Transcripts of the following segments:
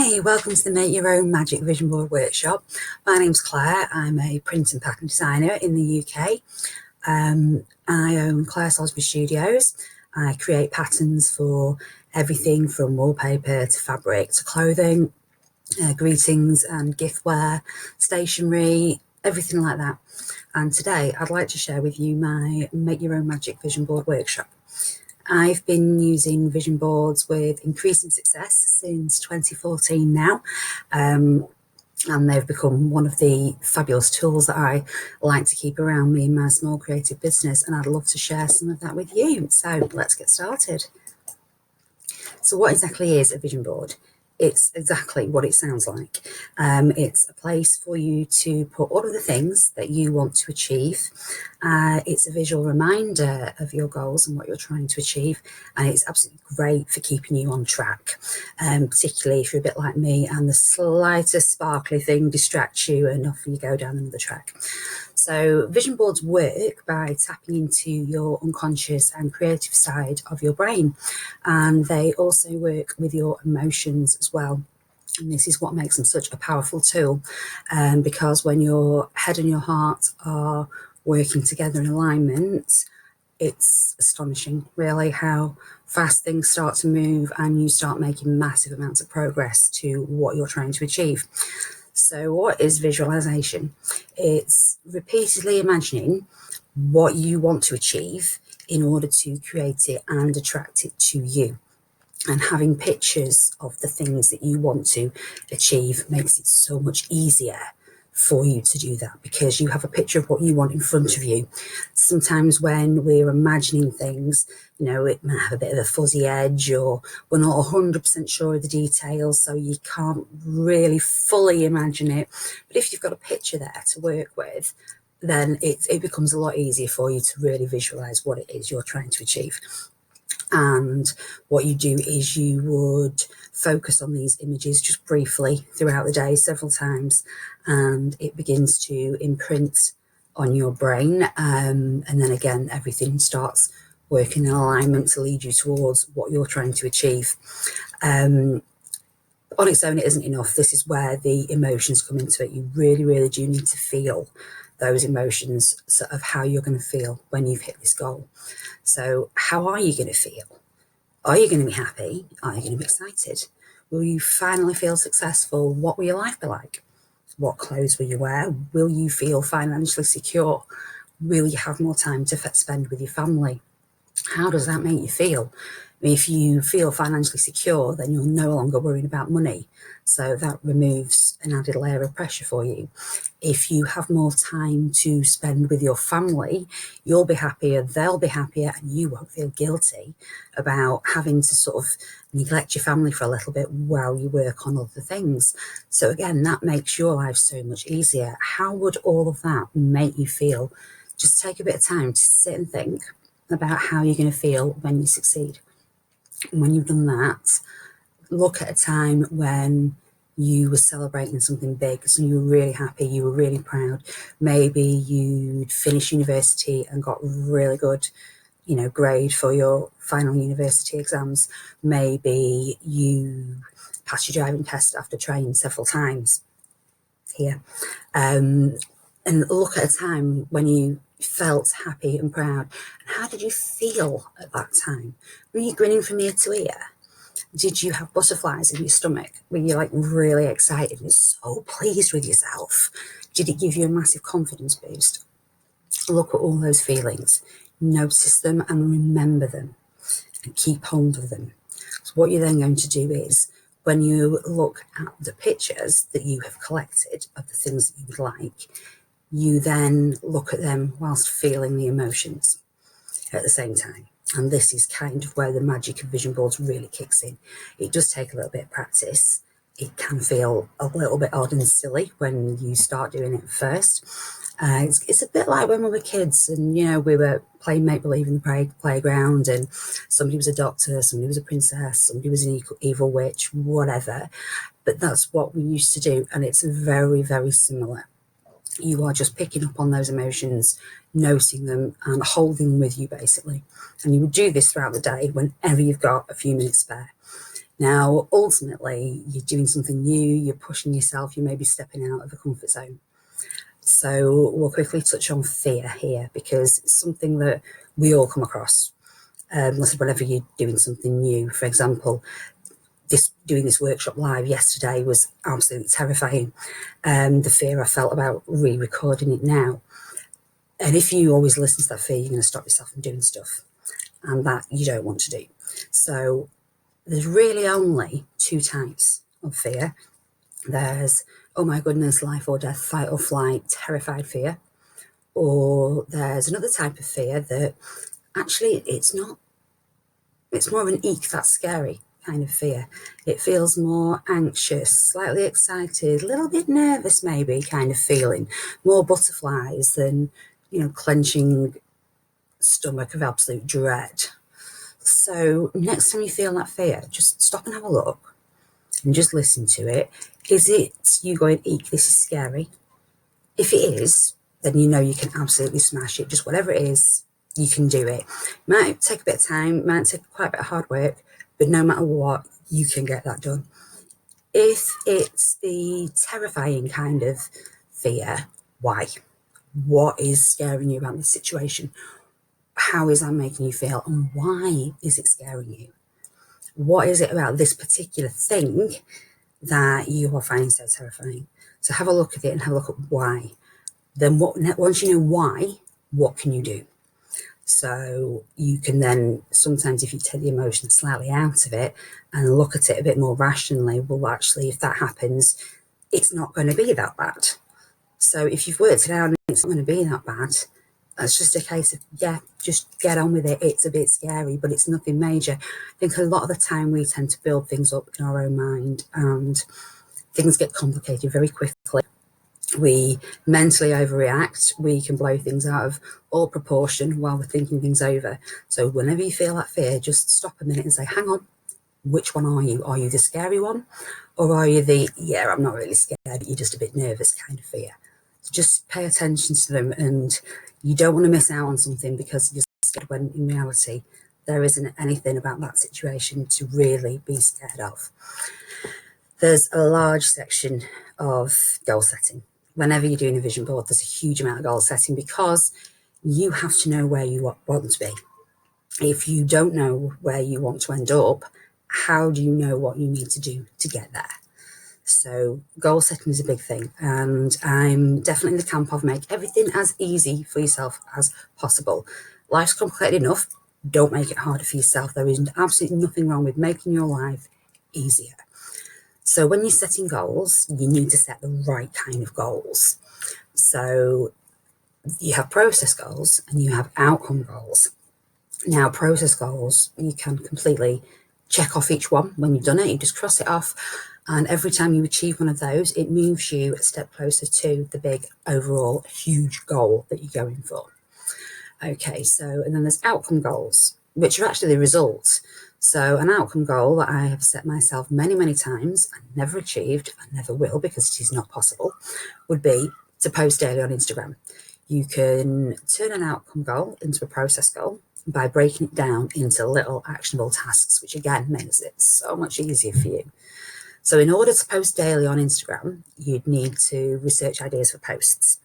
Hi, welcome to the Make Your Own Magic Vision Board Workshop. My name's Claire. I'm a print and pattern designer in the UK. I own Claire Salisbury Studios. I create patterns for everything from wallpaper to fabric to clothing, greetings and giftware, stationery, everything like that. And today I'd like to share with you my Make Your Own Magic Vision Board Workshop. I've been using vision boards with increasing success since 2014 now, and they've become one of the fabulous tools that I like to keep around me in my small creative business, and I'd love to share some of that with you. So let's get started. So what exactly is a vision board? It's exactly what it sounds like. It's a place for you to put all of the things that you want to achieve. It's a visual reminder of your goals and what you're trying to achieve, and it's absolutely great for keeping you on track, particularly if you're a bit like me and the slightest sparkly thing distracts you and off you go down another track. So vision boards work by tapping into your unconscious and creative side of your brain, and they also work with your emotions as well. And this is what makes them such a powerful tool, because when your head and your heart are working together in alignment, it's astonishing really how fast things start to move and you start making massive amounts of progress to what you're trying to achieve. So what is visualization? It's repeatedly imagining what you want to achieve in order to create it and attract it to you. And having pictures of the things that you want to achieve makes it so much easier for you to do that, because you have a picture of what you want in front of you. Sometimes when we're imagining things, it might have a bit of a fuzzy edge, or we're not 100% sure of the details, so you can't really fully imagine it. But if you've got a picture there to work with, then it becomes a lot easier for you to really visualize what it is you're trying to achieve. And what you do is you would focus on these images just briefly throughout the day, several times, and it begins to imprint on your brain. And then again, everything starts working in alignment to lead you towards what you're trying to achieve. On its own, it isn't enough. This is where the emotions come into it. You really, really do need to feel those emotions of how you're going to feel when you've hit this goal. So how are you going to feel? Are you going to be happy? Are you going to be excited? Will you finally feel successful? What will your life be like? What clothes will you wear? Will you feel financially secure? Will you have more time to spend with your family? How does that make you feel? If you feel financially secure, then you're no longer worrying about money. So that removes an added layer of pressure for you. If you have more time to spend with your family, you'll be happier, they'll be happier, and you won't feel guilty about having to sort of neglect your family for a little bit while you work on other things. So again, that makes your life so much easier. How would all of that make you feel? Just take a bit of time to sit and think about how you're going to feel when you succeed. And when you've done that, look at a time when you were celebrating something big, so you were really happy, you were really proud. Maybe you'd finished university and got really good, grade for your final university exams. Maybe you passed your driving test after trying several times here. And look at a time when you felt happy and proud. And how did you feel at that time? Were you grinning from ear to ear? Did you have butterflies in your stomach? Were you really excited and so pleased with yourself? Did it give you a massive confidence boost? Look at all those feelings, notice them and remember them and keep hold of them. So what you're then going to do is, when you look at the pictures that you have collected of the things that you would like, you then look at them whilst feeling the emotions at the same time. And this is kind of where the magic of vision boards really kicks in. It does take a little bit of practice. It can feel a little bit odd and silly when you start doing it first. It's a bit like when we were kids and, we were playing make-believe in the playground, and somebody was a doctor, somebody was a princess, somebody was an evil witch, whatever. But that's what we used to do, and it's very, very similar. You are just picking up on those emotions, noticing them and holding them with you, basically. And you would do this throughout the day whenever you've got a few minutes spare. Now, ultimately, you're doing something new, you're pushing yourself, you may be stepping out of a comfort zone. So we'll quickly touch on fear here, because it's something that we all come across. Whenever you're doing something new, for example, doing this workshop live yesterday was absolutely terrifying. The fear I felt about re-recording it now. And if you always listen to that fear, you're going to stop yourself from doing stuff, and that you don't want to do. So there's really only two types of fear. There's, oh my goodness, life or death, fight or flight, terrified fear. Or there's another type of fear that actually it's not, it's more of an eek, that's scary kind of fear. It feels more anxious, slightly excited, a little bit nervous maybe kind of feeling, more butterflies than, clenching stomach of absolute dread. So next time you feel that fear, just stop and have a look and just listen to it. Is it you going, eek, this is scary? If it is, then you know you can absolutely smash it. Just whatever it is, you can do it. Might take a bit of time, might take quite a bit of hard work, but no matter what, you can get that done. If it's the terrifying kind of fear, why? What is scaring you about the situation? How is that making you feel? And why is it scaring you? What is it about this particular thing that you are finding so terrifying? So have a look at it and have a look at why. Then once you know why, what can you do? So you can then, sometimes if you take the emotion slightly out of it and look at it a bit more rationally, well, actually, if that happens, it's not going to be that bad. So if you've worked it out and it's not going to be that bad, that's just a case of, just get on with it. It's a bit scary, but it's nothing major. I think a lot of the time we tend to build things up in our own mind, and things get complicated very quickly. We mentally overreact. We can blow things out of all proportion while we're thinking things over. So whenever you feel that fear, just stop a minute and say, hang on, which one are you? Are you the scary one? Or are you the, I'm not really scared, you're just a bit nervous kind of fear? So just pay attention to them, and you don't want to miss out on something because you're scared, when in reality, there isn't anything about that situation to really be scared of. There's a large section of goal setting. Whenever you're doing a vision board, there's a huge amount of goal setting, because you have to know where you want to be. If you don't know where you want to end up, how do you know what you need to do to get there? So goal setting is a big thing, and I'm definitely in the camp of make everything as easy for yourself as possible. Life's complicated enough. Don't make it harder for yourself. There is absolutely nothing wrong with making your life easier. So when you're setting goals, you need to set the right kind of goals. So you have process goals and you have outcome goals. Now, process goals, you can completely check off each one. When you've done it, you just cross it off. And every time you achieve one of those, it moves you a step closer to the big overall huge goal that you're going for. Okay, so, and then there's outcome goals, which are actually the results. So an outcome goal that I have set myself many, many times and never achieved, and never will because it is not possible, would be to post daily on Instagram. You can turn an outcome goal into a process goal by breaking it down into little actionable tasks, which again makes it so much easier for you. So in order to post daily on Instagram, you'd need to research ideas for posts.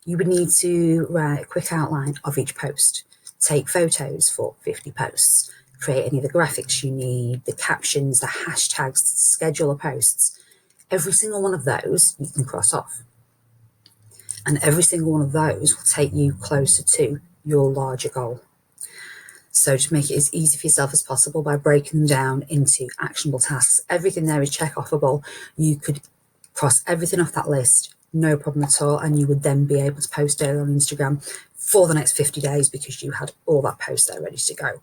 You would need to write a quick outline of each post, take photos for 50 posts, create any of the graphics you need, the captions, the hashtags, schedule of posts. Every single one of those you can cross off. And every single one of those will take you closer to your larger goal. So to make it as easy for yourself as possible by breaking them down into actionable tasks, everything there is check offable. You could cross everything off that list, no problem at all. And you would then be able to post daily on Instagram for the next 50 days because you had all that post there ready to go.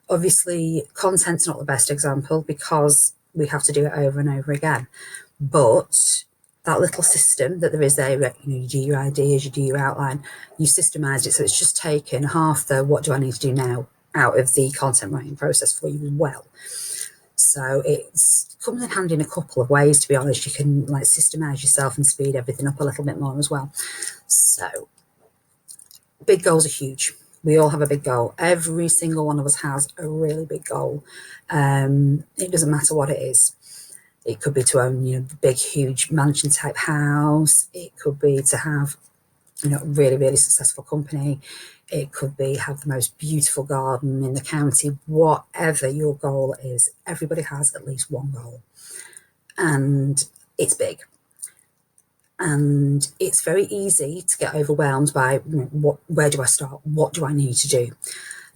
Obviously, content's not the best example because we have to do it over and over again. But that little system that there is there, you do your ideas, you do your outline, you systemized it. So it's just taken half the what do I need to do now out of the content writing process for you as well. So it comes in handy in a couple of ways, to be honest. You can like systemize yourself and speed everything up a little bit more as well. So big goals are huge. We all have a big goal. Every single one of us has a really big goal. It doesn't matter what it is. It could be to own, the big, huge mansion type house. It could be to have, a really, really successful company. It could be have the most beautiful garden in the county. Whatever your goal is, everybody has at least one goal, and it's big. And it's very easy to get overwhelmed by where do I start? What do I need to do?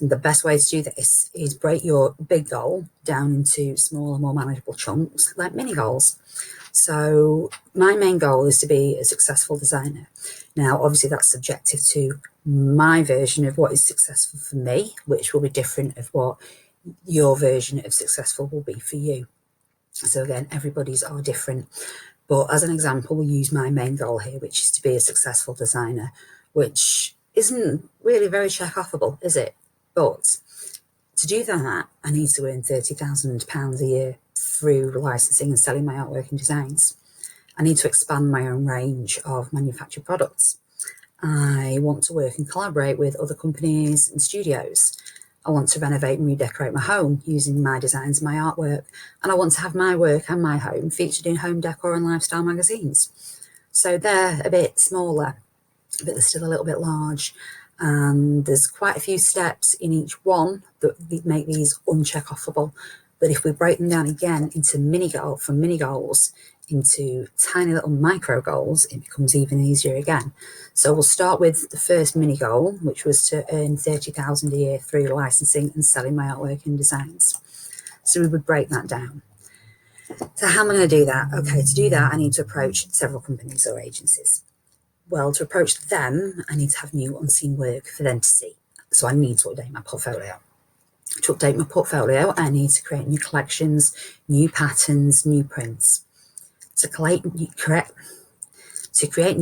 And the best way to do this is break your big goal down into smaller, more manageable chunks, like mini goals. So my main goal is to be a successful designer. Now, obviously, that's subjective to my version of what is successful for me, which will be different of what your version of successful will be for you. So again, everybody's are different. But as an example, we'll use my main goal here, which is to be a successful designer, which isn't really very check-offable, is it? But to do that, I need to earn £30,000 a year through licensing and selling my artwork and designs. I need to expand my own range of manufactured products. I want to work and collaborate with other companies and studios. I want to renovate and redecorate my home using my designs and my artwork. And I want to have my work and my home featured in home decor and lifestyle magazines. So they're a bit smaller, but they're still a little bit large. And there's quite a few steps in each one that make these uncheck-offable. But if we break them down again into mini goals into tiny little micro goals, it becomes even easier again. So we'll start with the first mini goal, which was to earn £30,000 a year through licensing and selling my artwork and designs. So we would break that down. So how am I going to do that? Okay, to do that, I need to approach several companies or agencies. Well, to approach them, I need to have new unseen work for them to see. So I need to update my portfolio. To update my portfolio, I need to create new collections, new patterns, new prints. To create new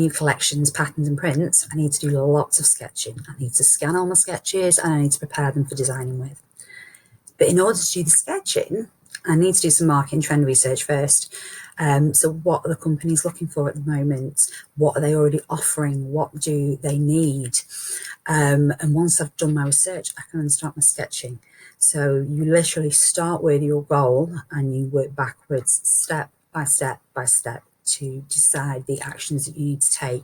collections, patterns and prints, I need to do lots of sketching. I need to scan all my sketches and I need to prepare them for designing with. But in order to do the sketching, I need to do some market and trend research first. So what are the companies looking for at the moment? What are they already offering? What do they need? And once I've done my research, I can then start my sketching. So you literally start with your goal and you work backwards step by step by step to decide the actions that you need to take.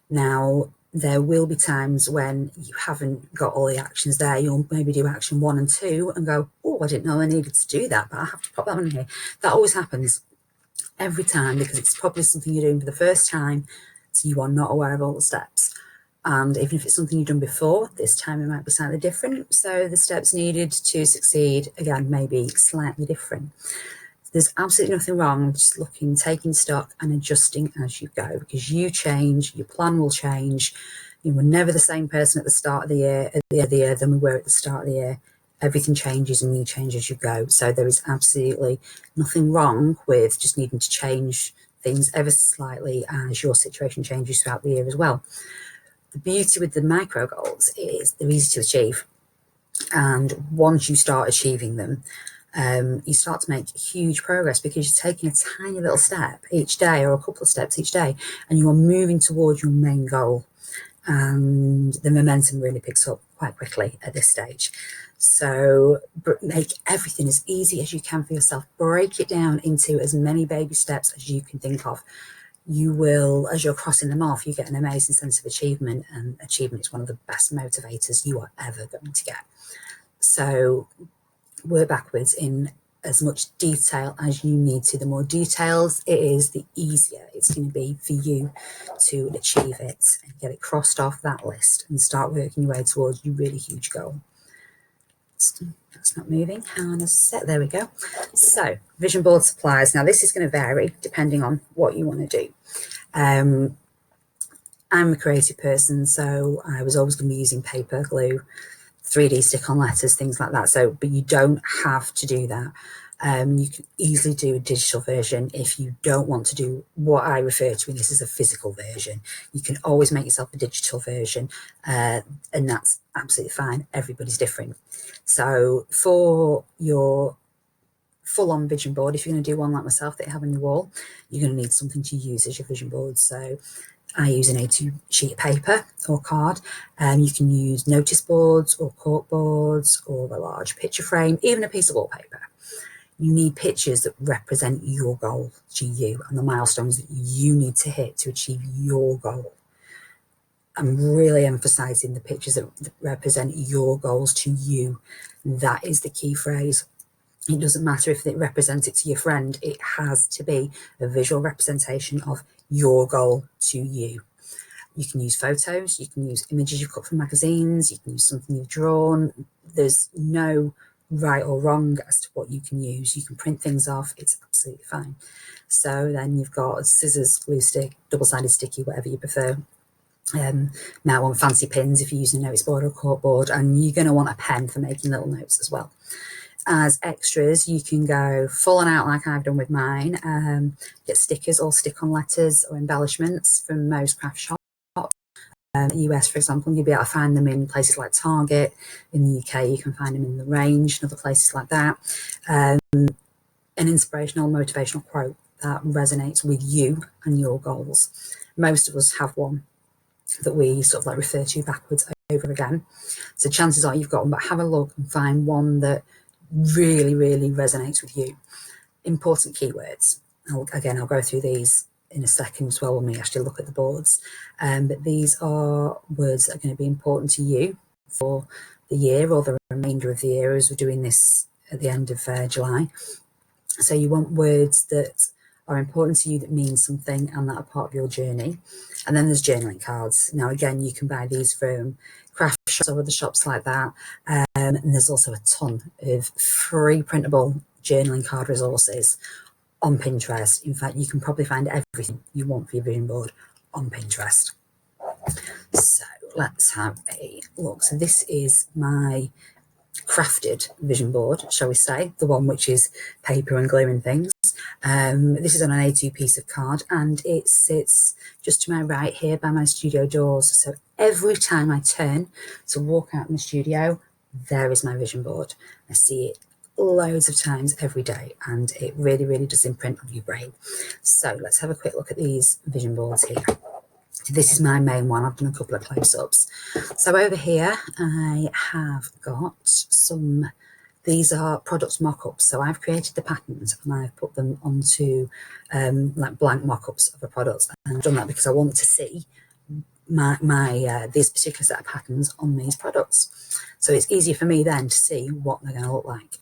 Now, there will be times when you haven't got all the actions there. You'll maybe do action 1 and 2 and go, oh, I didn't know I needed to do that, but I have to pop that on here. That always happens every time because it's probably something you're doing for the first time, so you are not aware of all the steps. And even if it's something you've done before, this time it might be slightly different. So the steps needed to succeed, again, may be slightly different. There's absolutely nothing wrong with just looking, taking stock and adjusting as you go, because you change, your plan will change. You were never the same person at the start of the year, than we were at the start of the year. Everything changes and you change as you go. So there is absolutely nothing wrong with just needing to change things ever so slightly as your situation changes throughout the year as well. The beauty with the micro goals is they're easy to achieve. And once you start achieving them, you start to make huge progress because you're taking a tiny little step each day or a couple of steps each day and you are moving towards your main goal. And the momentum really picks up quite quickly at this stage. So make everything as easy as you can for yourself. Break it down into as many baby steps as you can think of. You will, as you're crossing them off, you get an amazing sense of achievement, and achievement is one of the best motivators you are ever going to get. So work backwards in as much detail as you need to. The more details it is, the easier it's going to be for you to achieve it and get it crossed off that list and start working your way towards your really huge goal. That's not moving. Hang on a sec. There we go. So vision board supplies. Now this is going to vary depending on what you want to do. I'm a creative person, so I was always going to be using paper, glue, 3D stick-on letters, things like that. So, but you don't have to do that. You can easily do a digital version if you don't want to do what I refer to in this as a physical version. You can always make yourself a digital version, and that's absolutely fine. Everybody's different. So for your full-on vision board, if you're going to do one like myself that you have on your wall, you're going to need something to use as your vision board. So I use an A2 sheet of paper or card. You can use notice boards or cork boards or a large picture frame, even a piece of wallpaper. You need pictures that represent your goal to you and the milestones that you need to hit to achieve your goal. I'm really emphasizing the pictures that represent your goals to you. That is the key phrase. It doesn't matter if it represents it to your friend. It has to be a visual representation of your goal to you. You can use photos, you can use images you've cut from magazines, you can use something you've drawn. There's no right or wrong as to what you can use. You can print things off, it's absolutely fine. So then you've got scissors, glue stick, double-sided sticky, whatever you prefer. Now on fancy pins if you're using a notice board or a cork board, and you're going to want a pen for making little notes as well. As extras, you can go full on out like I've done with mine. Get stickers or stick-on letters or embellishments from most craft shops. US, for example, you'll be able to find them in places like Target. In the UK, you can find them in the Range and other places like that. An inspirational, motivational quote that resonates with you and your goals. Most of us have one that we sort of like refer to backwards over again. So chances are you've got one, but have a look and find one that really, really resonates with you. Important keywords. I'll go through these in a second as well when we actually look at the boards. But these are words that are going to be important to you for the year or the remainder of the year, as we're doing this at the end of July. So you want words that are important to you, that mean something and that are part of your journey. And then there's journaling cards. Now, again, you can buy these from craft shops or other shops like that. And there's also a ton of free printable journaling card resources on Pinterest. In fact, you can probably find everything you want for your vision board on Pinterest. So let's have a look. So this is my crafted vision board, shall we say, the one which is paper and glue and things. This is on an A2 piece of card, and it sits just to my right here by my studio doors. So every time I turn to walk out in the studio, there is my vision board. I see it loads of times every day, and it really, really does imprint on your brain. So let's have a quick look at these vision boards here. This is my main one. I've done a couple of close-ups. So over here, I have got some, these are product mock-ups. So I've created the patterns and I've put them onto like blank mock-ups of a product. And I've done that because I want to see these particular set of patterns on these products. So it's easier for me then to see what they're going to look like.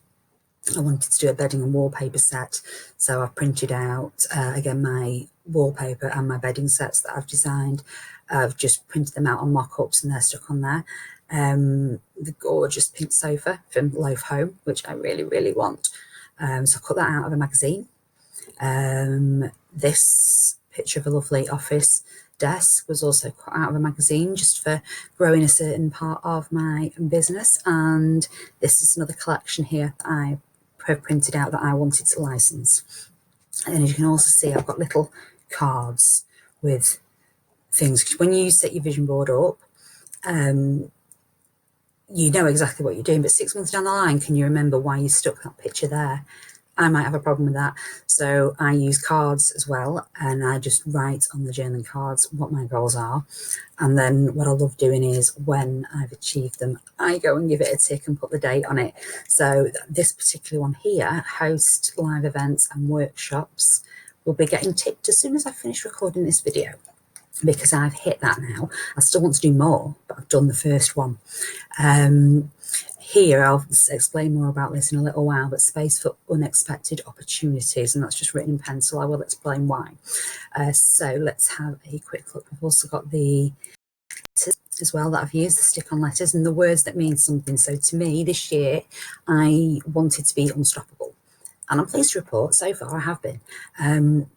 I wanted to do a bedding and wallpaper set, so I've printed out again my wallpaper and my bedding sets that I've designed. I've just printed them out on mock-ups and they're stuck on there. The gorgeous pink sofa from Loaf Home, which I really, really want. So I cut that out of a magazine. This picture of a lovely office desk was also cut out of a magazine just for growing a certain part of my business. And this is another collection here that I have printed out that I wanted to license. And as you can also see, I've got little cards with things. When you set your vision board up, you know exactly what you're doing, but 6 months down the line, can you remember why you stuck that picture there? I might have a problem with that. So I use cards as well, and I just write on the journaling cards what my goals are. And then what I love doing is when I've achieved them, I go and give it a tick and put the date on it. So this particular one here, host live events and workshops, will be getting ticked as soon as I finish recording this video, because I've hit that now. I still want to do more, but I've done the first one. Here, I'll explain more about this in a little while, but space for unexpected opportunities, and that's just written in pencil. I will explain why. So let's have a quick look. I've also got the letters as well that I've used, the stick-on letters, and the words that mean something. So to me, this year, I wanted to be unstoppable. And I'm pleased to report, so far I have been.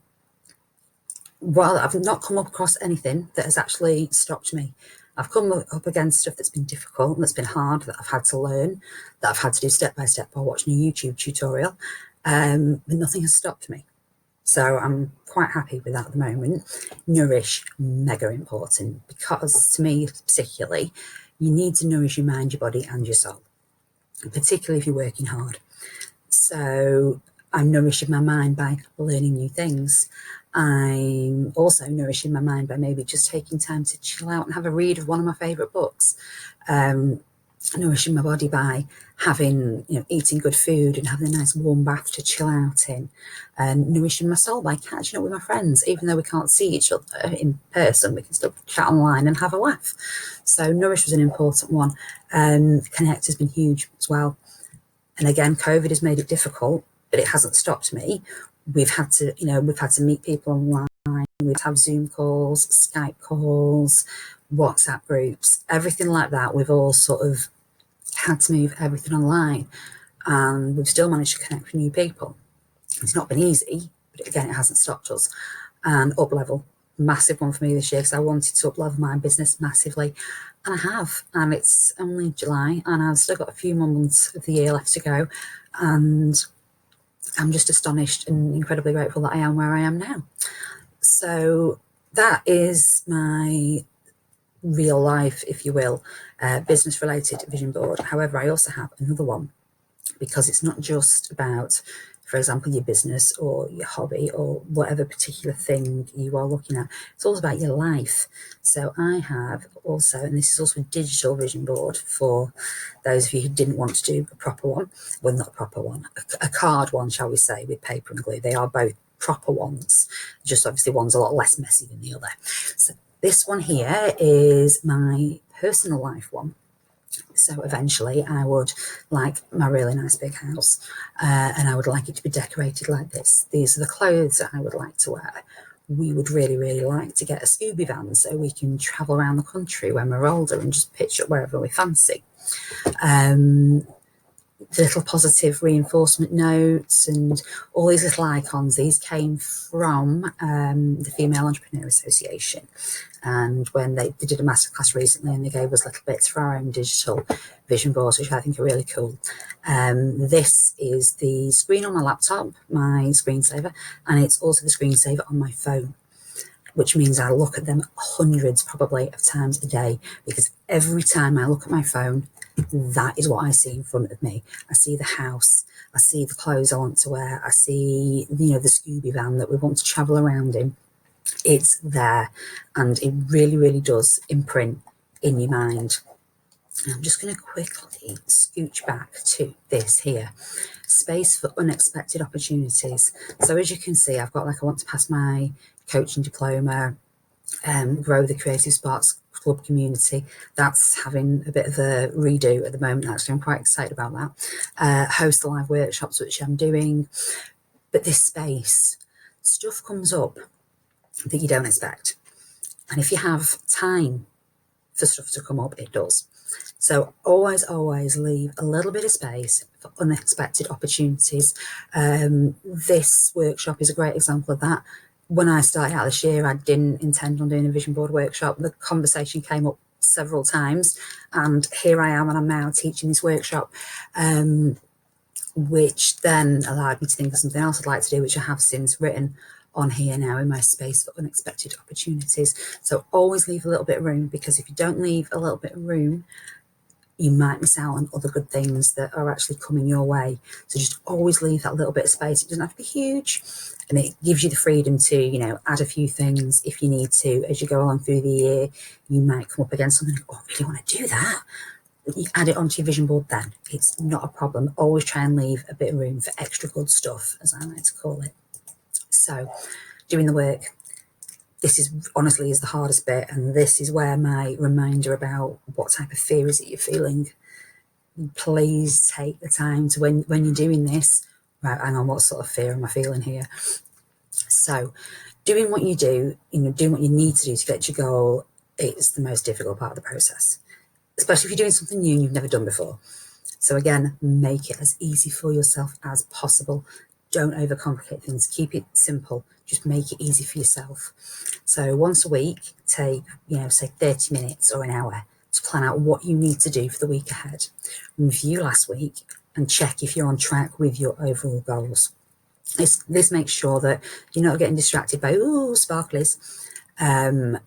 Well, I've not come across anything that has actually stopped me. I've come up against stuff that's been difficult and that's been hard, that I've had to learn, that I've had to do step by step while watching a YouTube tutorial, but nothing has stopped me. So I'm quite happy with that at the moment. Nourish, mega important, because to me particularly, you need to nourish your mind, your body and your soul, particularly if you're working hard. So I'm nourishing my mind by learning new things. I'm also nourishing my mind by maybe just taking time to chill out and have a read of one of my favourite books. Nourishing my body by having, eating good food and having a nice warm bath to chill out in, and nourishing my soul by catching up with my friends. Even though we can't see each other in person, we can still chat online and have a laugh. So nourish was an important one. Connect has been huge as well. And again, COVID has made it difficult, but it hasn't stopped me. We've had to meet people online. We've had Zoom calls, Skype calls, WhatsApp groups, everything like that. We've all sort of had to move everything online, and we've still managed to connect with new people. It's not been easy, but again, it hasn't stopped us. And up level, massive one for me this year, because I wanted to up level my business massively, and I have. And it's only July, and I've still got a few more months of the year left to go, and I'm just astonished and incredibly grateful that I am where I am now. So that is my real life, if you will, business related vision board. However, I also have another one, because it's not just about, for example, your business or your hobby or whatever particular thing you are looking at. It's all about your life. So I have also, and this is also a digital vision board for those of you who didn't want to do a proper one. Well, not a proper one, a card one, shall we say, with paper and glue. They are both proper ones, just obviously one's a lot less messy than the other. So this one here is my personal life one. So eventually I would like my really nice big house, and I would like it to be decorated like this. These are the clothes that I would like to wear. We would really, really like to get a Scooby van so we can travel around the country when we're older and just pitch up wherever we fancy. The little positive reinforcement notes and all these little icons, these came from the Female Entrepreneur Association. And when they did a masterclass recently, and they gave us little bits for our own digital vision boards, which I think are really cool. This is the screen on my laptop, my screensaver, and it's also the screensaver on my phone, which means I look at them hundreds probably of times a day, because every time I look at my phone, that is what I see in front of me. I see the house, I see the clothes I want to wear, I see, the Scooby van that we want to travel around in. It's there, and it really, really does imprint in your mind. I'm just going to quickly scooch back to this here. Space for unexpected opportunities. So as you can see, I've got I want to pass my coaching diploma, grow the Creative Sparks Club community. That's having a bit of a redo at the moment, actually. I'm quite excited about that. Host the live workshops, which I'm doing. But this space, stuff comes up that you don't expect. And if you have time for stuff to come up, it does. So always, always leave a little bit of space for unexpected opportunities. This workshop is a great example of that. When I started out this year, I didn't intend on doing a vision board workshop. The conversation came up several times, and here I am, and I'm now teaching this workshop, which then allowed me to think of something else I'd like to do, which I have since written on here now in my space for unexpected opportunities. So always leave a little bit of room, because if you don't leave a little bit of room, you might miss out on other good things that are actually coming your way. So just always leave that little bit of space. It doesn't have to be huge, and it gives you the freedom to, add a few things if you need to. As you go along through the year, you might come up against something, oh, I really want to do that. You add it onto your vision board then. It's not a problem. Always try and leave a bit of room for extra good stuff, as I like to call it. So doing the work, this is honestly is the hardest bit, and this is where my reminder about what type of fear is it you're feeling. Please take the time to, when you're doing this, right, hang on, what sort of fear am I feeling here? So doing what you do, doing what you need to do to get to your goal is the most difficult part of the process, especially if you're doing something new and you've never done before. So again, make it as easy for yourself as possible. Don't overcomplicate things. Keep it simple. Just make it easy for yourself. So once a week, take, say 30 minutes or an hour to plan out what you need to do for the week ahead. Review last week and check if you're on track with your overall goals. This makes sure that you're not getting distracted by, sparklies, and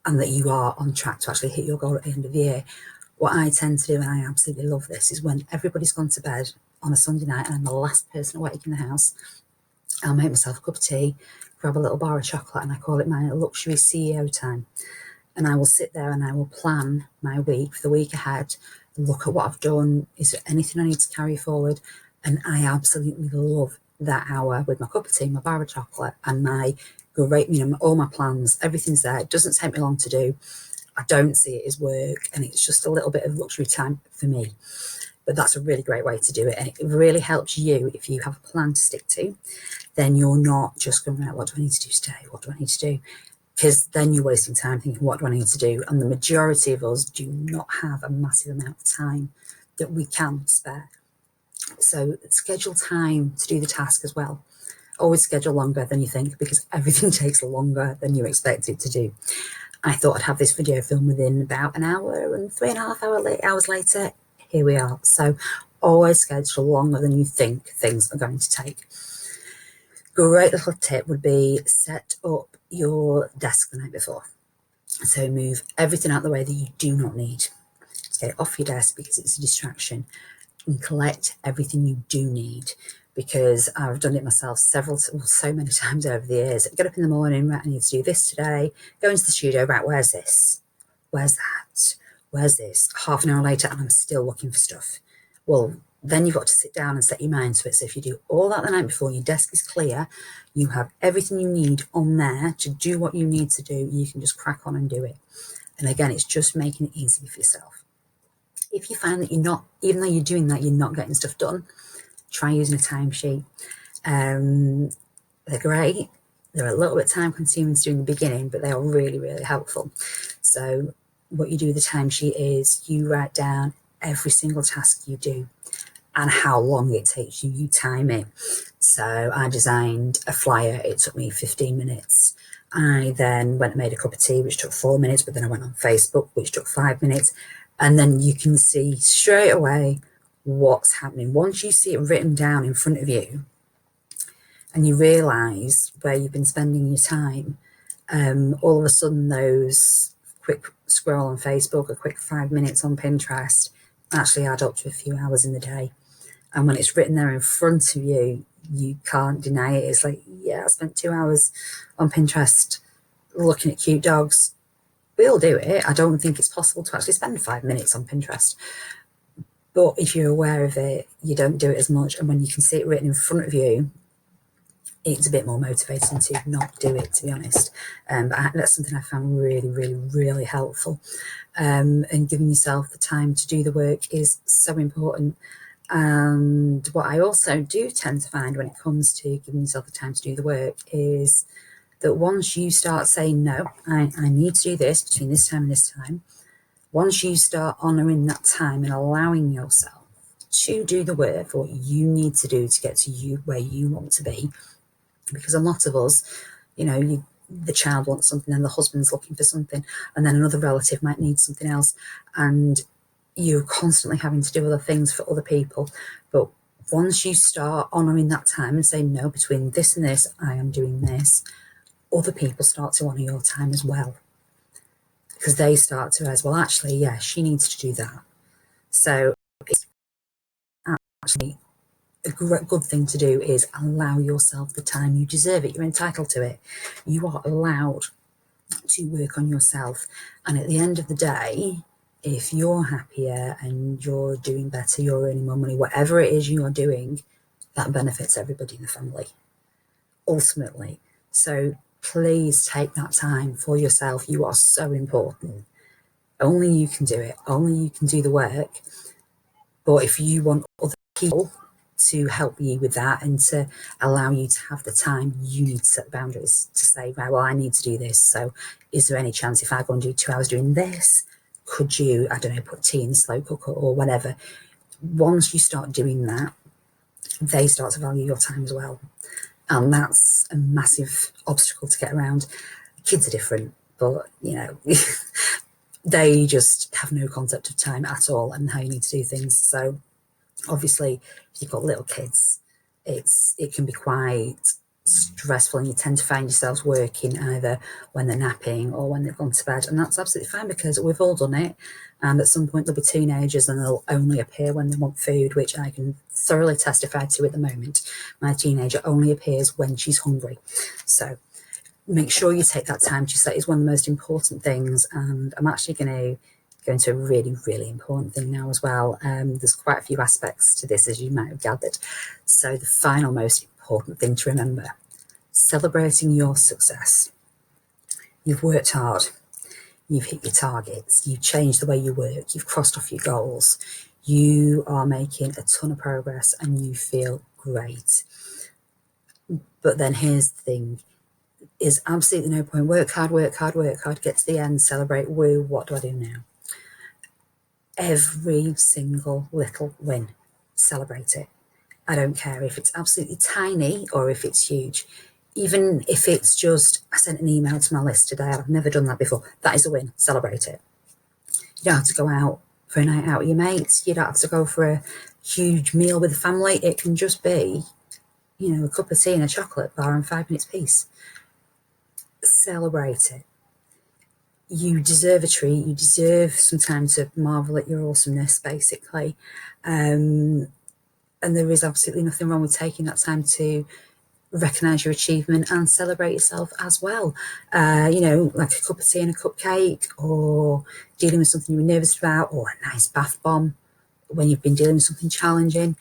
that you are on track to actually hit your goal at the end of the year. What I tend to do, and I absolutely love this, is when everybody's gone to bed on a Sunday night and I'm the last person awake in the house, I'll make myself a cup of tea, grab a little bar of chocolate, and I call it my luxury CEO time. And I will sit there and I will plan my week for the week ahead, look at what I've done, is there anything I need to carry forward? And I absolutely love that hour with my cup of tea, my bar of chocolate, and my great, all my plans, everything's there. It doesn't take me long to do. I don't see it as work, and it's just a little bit of luxury time for me. But that's a really great way to do it, and it really helps you if you have a plan to stick to. Then you're not just going, right, what do I need to do today? What do I need to do? Because then you're wasting time thinking, what do I need to do? And the majority of us do not have a massive amount of time that we can spare. So schedule time to do the task as well. Always schedule longer than you think, because everything takes longer than you expect it to do. I thought I'd have this video filmed within about an hour, and 3.5 hours later, here we are. So always schedule longer than you think things are going to take. Great little tip would be set up your desk the night before. So move everything out of the way that you do not need. Just get it off your desk because it's a distraction, and collect everything you do need, because I've done it myself so many times over the years. Get up in the morning, right, I need to do this today. Go into the studio, right, where's this? Where's that? Where's this? Half an hour later, and I'm still looking for stuff. Well, then you've got to sit down and set your mind to it. So if you do all that the night before, your desk is clear, you have everything you need on there to do what you need to do, you can just crack on and do it. And again, it's just making it easy for yourself. If you find that you're not, even though you're doing that, you're not getting stuff done, try using a timesheet. They're great. They're a little bit time consuming to do in the beginning, but they are really, really helpful. So what you do with the timesheet is you write down every single task you do and how long it takes you. You time it. So I designed a flyer. It took me 15 minutes. I then went and made a cup of tea, which took 4 minutes, but then I went on Facebook, which took 5 minutes. And then you can see straight away what's happening. Once you see it written down in front of you and you realise where you've been spending your time, all of a sudden those quick scroll on Facebook, a quick 5 minutes on Pinterest actually add up to a few hours in the day. And when it's written there in front of you, you can't deny it. It's like, yeah, I spent 2 hours on Pinterest looking at cute dogs. We'll do it. I don't think it's possible to actually spend 5 minutes on Pinterest. But if you're aware of it, you don't do it as much. And when you can see it written in front of you, it's a bit more motivating to not do it, to be honest. But that's something I found really, really, really helpful. And giving yourself the time to do the work is so important. And what I also do tend to find when it comes to giving yourself the time to do the work is that once you start saying, no, I need to do this between this time and this time, once you start honouring that time and allowing yourself to do the work, what you need to do to get to you where you want to be, because a lot of us, the child wants something and the husband's looking for something, and then another relative might need something else, and you're constantly having to do other things for other people. But once you start honouring that time and saying, no, between this and this, I am doing this, other people start to honour your time as well, because they start to realize, well, actually, yeah, she needs to do that. So it's actually a good thing to do is allow yourself the time. You deserve it. You're entitled to it. You are allowed to work on yourself. And at the end of the day, if you're happier and you're doing better, you're earning more money, whatever it is you are doing, that benefits everybody in the family, ultimately. So please take that time for yourself. You are so important. Only you can do it. Only you can do the work. But if you want other people to help you with that and to allow you to have the time, you need to set the boundaries to say, right, well, I need to do this. So is there any chance if I go and do 2 hours doing this, could you, I don't know, put tea in the slow cooker or whatever? Once you start doing that, they start to value your time as well. And that's a massive obstacle to get around. Kids are different, but, they just have no concept of time at all and how you need to do things. So obviously, if you've got little kids, it can be quite stressful, and you tend to find yourselves working either when they're napping or when they've gone to bed, and that's absolutely fine because we've all done it. And at some point they'll be teenagers and they'll only appear when they want food, which I can thoroughly testify to at the moment. My teenager only appears when she's hungry. So make sure you take that time to say is one of the most important things. And I'm actually going to go into a really, really important thing now as well. There's quite a few aspects to this, as you might have gathered. So the final most important thing to remember: celebrating your success. You've worked hard, you've hit your targets, you've changed the way you work, you've crossed off your goals, you are making a ton of progress and you feel great. But then here's the thing: is absolutely no point. Work hard, work hard, work hard, get to the end, celebrate, woo, what do I do now? Every single little win, celebrate it. I don't care if it's absolutely tiny or if it's huge. Even if it's just, I sent an email to my list today, I've never done that before. That is a win, celebrate it. You don't have to go out for a night out with your mates. You don't have to go for a huge meal with the family. It can just be, a cup of tea and a chocolate bar and 5 minutes peace. Celebrate it. You deserve a treat. You deserve some time to marvel at your awesomeness, basically. And there is absolutely nothing wrong with taking that time to recognise your achievement and celebrate yourself as well. Like a cup of tea and a cupcake, or dealing with something you were nervous about, or a nice bath bomb when you've been dealing with something challenging.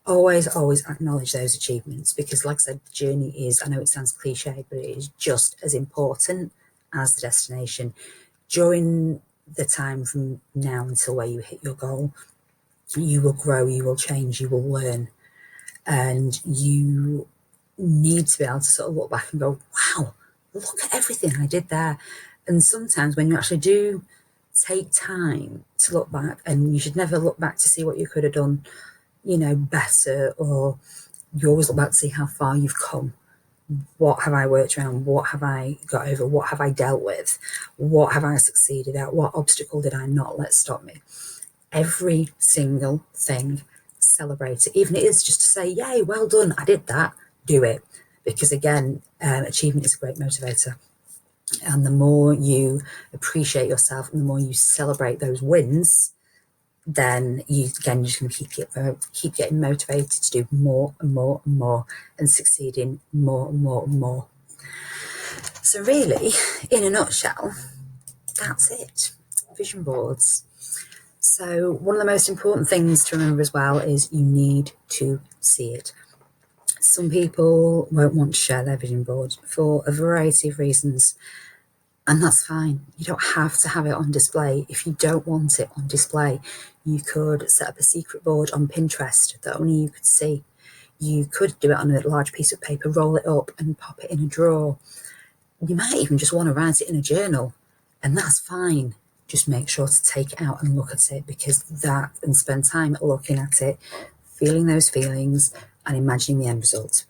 Always acknowledge those achievements, because like I said, the journey is, I know it sounds cliche, but it is just as important as the destination. During the time from now until where you hit your goal, you will grow, you will change, you will learn, and you need to be able to sort of look back and go, wow, look at everything I did there. And sometimes when you actually do take time to look back, and you should never look back to see what you could have done, better, or you always look back to see how far you've come. What have I worked around? What have I got over? What have I dealt with? What have I succeeded at? What obstacle did I not let stop me? Every single thing, celebrate it. Even if it is just to say, yay, well done, I did that, do it. Because again, achievement is a great motivator. And the more you appreciate yourself and the more you celebrate those wins, then you're just going to keep getting motivated to do more and more and more, and succeeding more and more and more. So really, in a nutshell, that's it. Vision boards. So one of the most important things to remember as well is you need to see it. Some people won't want to share their vision board for a variety of reasons, and that's fine. You don't have to have it on display. If you don't want it on display, you could set up a secret board on Pinterest that only you could see. You could do it on a large piece of paper, roll it up and pop it in a drawer. You might even just want to write it in a journal, and that's fine. Just make sure to take it out and look at it, and spend time looking at it, feeling those feelings and imagining the end result,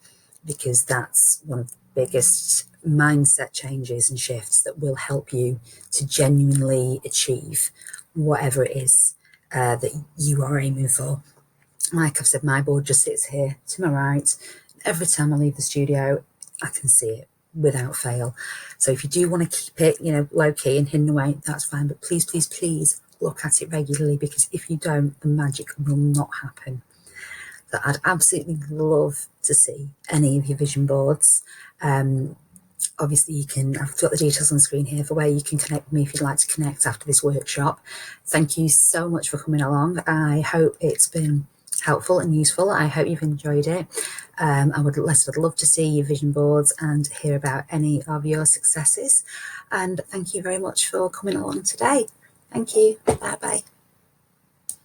because that's one of the biggest mindset changes and shifts that will help you to genuinely achieve whatever it is that you are aiming for. Like I've said, my board just sits here to my right. Every time I leave the studio, I can see it without fail. So if you do want to keep it, low key and hidden away, that's fine. But please, please, please look at it regularly, because if you don't, the magic will not happen. So I'd absolutely love to see any of your vision boards. Obviously, I've got the details on the screen here for where you can connect with me if you'd like to connect after this workshop. Thank you so much for coming along. I hope it's been helpful and useful. I hope you've enjoyed it. I'd love to see your vision boards and hear about any of your successes. And thank you very much for coming along today. Thank you. Bye bye.